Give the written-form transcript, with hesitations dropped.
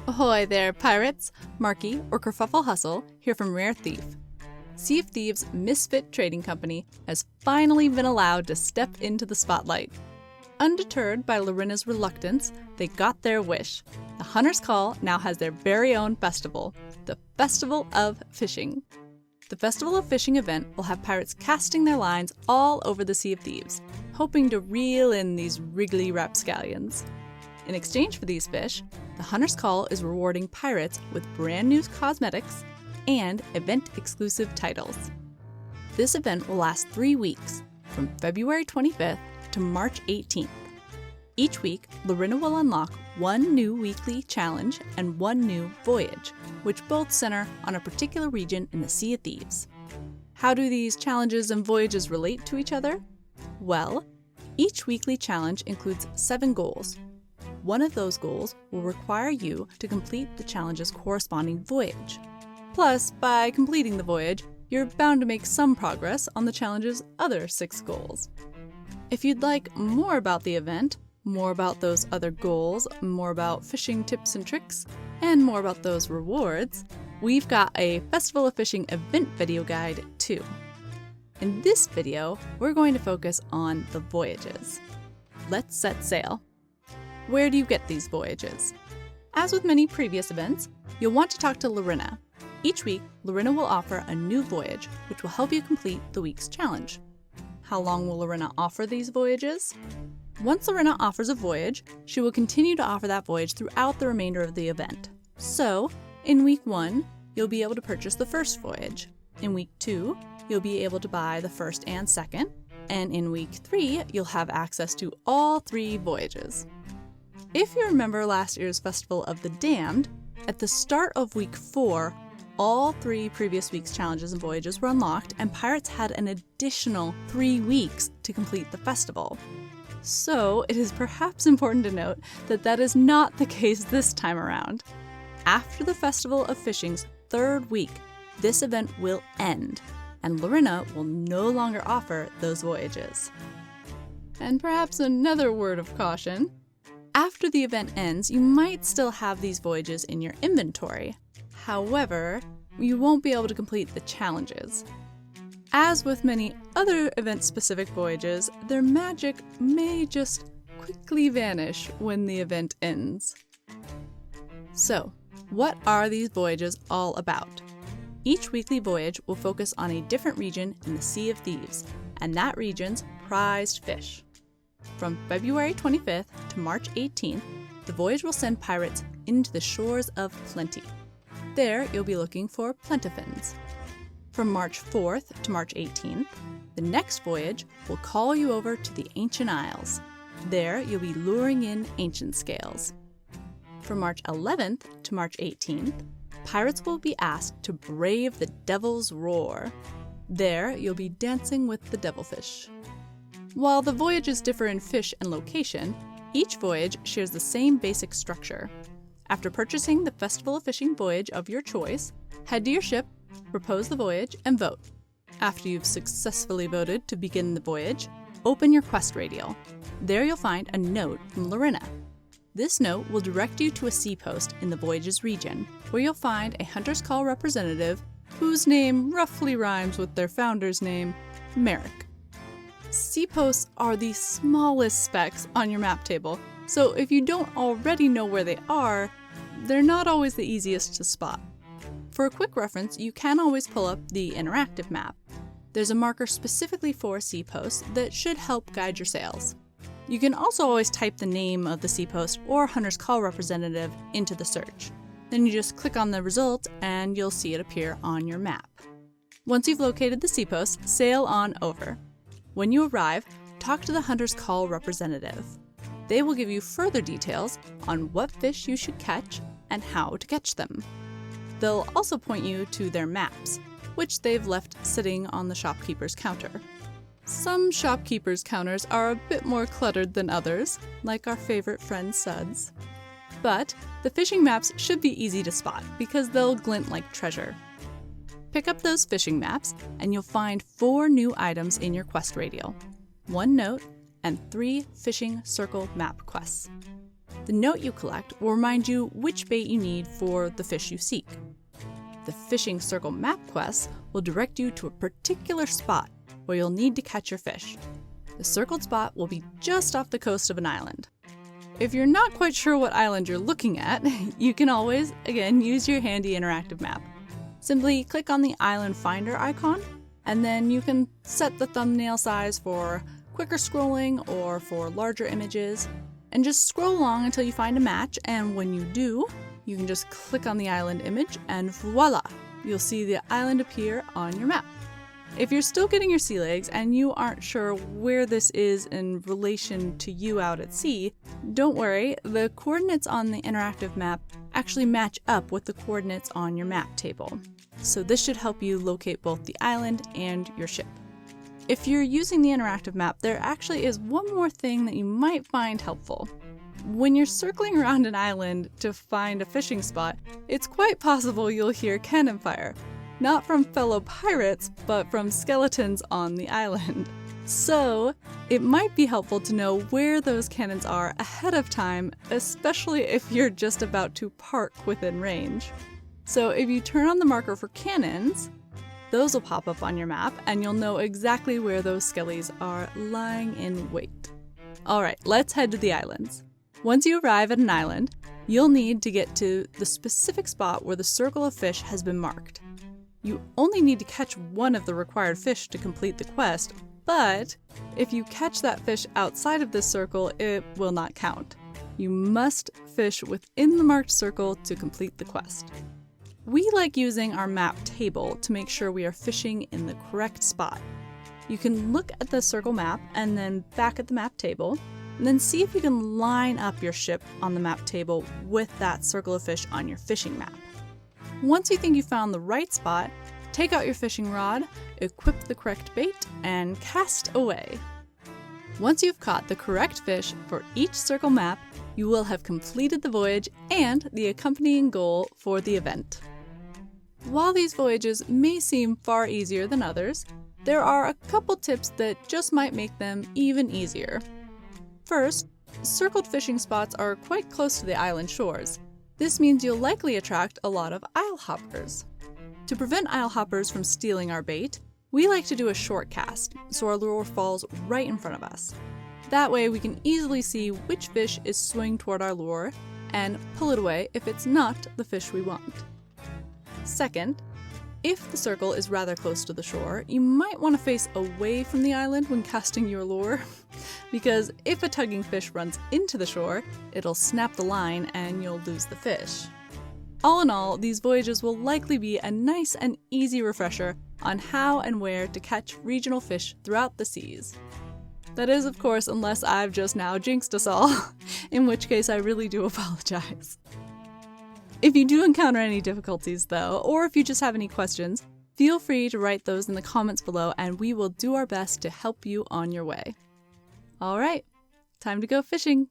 Ahoy there, pirates! Marky, or Kerfuffle Hustle, here from Rare Thief. Sea of Thieves' misfit trading company has finally been allowed to step into the spotlight. Undeterred by Larinna's reluctance, they got their wish. The Hunter's Call now has their very own festival, the Festival of Fishing. The Festival of Fishing event will have pirates casting their lines all over the Sea of Thieves, hoping to reel in these wriggly rapscallions. In exchange for these fish, the Hunter's Call is rewarding pirates with brand new cosmetics and event-exclusive titles. This event will last 3 weeks, from February 25th to March 18th. Each week, Larinna will unlock one new weekly challenge and one new voyage, which both center on a particular region in the Sea of Thieves. How do these challenges and voyages relate to each other? Well, each weekly challenge includes 7 goals. One of those goals will require you to complete the challenge's corresponding voyage. Plus, by completing the voyage, you're bound to make some progress on the challenge's other 6 goals. If you'd like more about the event, more about those other goals, more about fishing tips and tricks, and more about those rewards, we've got a Festival of Fishing event video guide too. In this video, we're going to focus on the voyages. Let's set sail. Where do you get these voyages? As with many previous events, you'll want to talk to Larinna. Each week, Larinna will offer a new voyage, which will help you complete the week's challenge. How long will Larinna offer these voyages? Once Larinna offers a voyage, she will continue to offer that voyage throughout the remainder of the event. So, in week 1, you'll be able to purchase the first voyage. In week 2, you'll be able to buy the first and second. And in week 3, you'll have access to all 3 voyages. If you remember last year's Festival of the Damned, at the start of week 4, all 3 previous week's challenges and voyages were unlocked, and pirates had an additional 3 weeks to complete the festival. So, it is perhaps important to note that that is not the case this time around. After the Festival of Fishing's 3rd week, this event will end, and Larinna will no longer offer those voyages. And perhaps another word of caution. After the event ends, you might still have these voyages in your inventory. However, you won't be able to complete the challenges. As with many other event-specific voyages, their magic may just quickly vanish when the event ends. So, what are these voyages all about? Each weekly voyage will focus on a different region in the Sea of Thieves, and that region's prized fish. From February 25th to March 18th, the voyage will send pirates into the shores of Plenty. There, you'll be looking for plentifins. From March 4th to March 18th, the next voyage will call you over to the Ancient Isles. There, you'll be luring in ancient scales. From March 11th to March 18th, pirates will be asked to brave the Devil's Roar. There, you'll be dancing with the devilfish. While the voyages differ in fish and location, each voyage shares the same basic structure. After purchasing the Festival of Fishing voyage of your choice, head to your ship, propose the voyage, and vote. After you've successfully voted to begin the voyage, open your quest radial. There you'll find a note from Larinna. This note will direct you to a sea post in the voyage's region, where you'll find a Hunter's Call representative whose name roughly rhymes with their founder's name, Merrick. Sea posts are the smallest specks on your map table, so if you don't already know where they are, they're not always the easiest to spot. For a quick reference, you can always pull up the interactive map. There's a marker specifically for sea posts that should help guide your sails. You can also always type the name of the sea post or Hunter's Call representative into the search. Then you just click on the result and you'll see it appear on your map. Once you've located the sea post, sail on over. When you arrive, talk to the Hunter's Call representative. They will give you further details on what fish you should catch and how to catch them. They'll also point you to their maps, which they've left sitting on the shopkeeper's counter. Some shopkeepers' counters are a bit more cluttered than others, like our favorite friend Suds. But the fishing maps should be easy to spot because they'll glint like treasure. Pick up those fishing maps and you'll find 4 new items in your quest radial, 1 note, and 3 fishing circle map quests. The note you collect will remind you which bait you need for the fish you seek. The fishing circle map quests will direct you to a particular spot where you'll need to catch your fish. The circled spot will be just off the coast of an island. If you're not quite sure what island you're looking at, you can always, again, use your handy interactive map. Simply click on the island finder icon, and then you can set the thumbnail size for quicker scrolling or for larger images, and just scroll along until you find a match, and when you do, you can just click on the island image and voila! You'll see the island appear on your map. If you're still getting your sea legs and you aren't sure where this is in relation to you out at sea, don't worry, the coordinates on the interactive map actually match up with the coordinates on your map table. So this should help you locate both the island and your ship. If you're using the interactive map, there actually is one more thing that you might find helpful. When you're circling around an island to find a fishing spot, it's quite possible you'll hear cannon fire. Not from fellow pirates, but from skeletons on the island. So, it might be helpful to know where those cannons are ahead of time, especially if you're just about to park within range. So if you turn on the marker for cannons, those will pop up on your map and you'll know exactly where those skellies are lying in wait. Alright, let's head to the islands. Once you arrive at an island, you'll need to get to the specific spot where the circle of fish has been marked. You only need to catch one of the required fish to complete the quest, but if you catch that fish outside of this circle, it will not count. You must fish within the marked circle to complete the quest. We like using our map table to make sure we are fishing in the correct spot. You can look at the circle map and then back at the map table, and then see if you can line up your ship on the map table with that circle of fish on your fishing map. Once you think you found the right spot, take out your fishing rod, equip the correct bait, and cast away. Once you've caught the correct fish for each circle map, you will have completed the voyage and the accompanying goal for the event. While these voyages may seem far easier than others, there are a couple tips that just might make them even easier. First, circled fishing spots are quite close to the island shores. This means you'll likely attract a lot of isle hoppers. To prevent isle hoppers from stealing our bait, we like to do a short cast, so our lure falls right in front of us. That way we can easily see which fish is swimming toward our lure and pull it away if it's not the fish we want. Second, if the circle is rather close to the shore, you might want to face away from the island when casting your lure, because if a tugging fish runs into the shore, it'll snap the line and you'll lose the fish. All in all, these voyages will likely be a nice and easy refresher on how and where to catch regional fish throughout the seas. That is, of course, unless I've just now jinxed us all, in which case I really do apologize. If you do encounter any difficulties, though, or if you just have any questions, feel free to write those in the comments below and we will do our best to help you on your way. Alright, time to go fishing!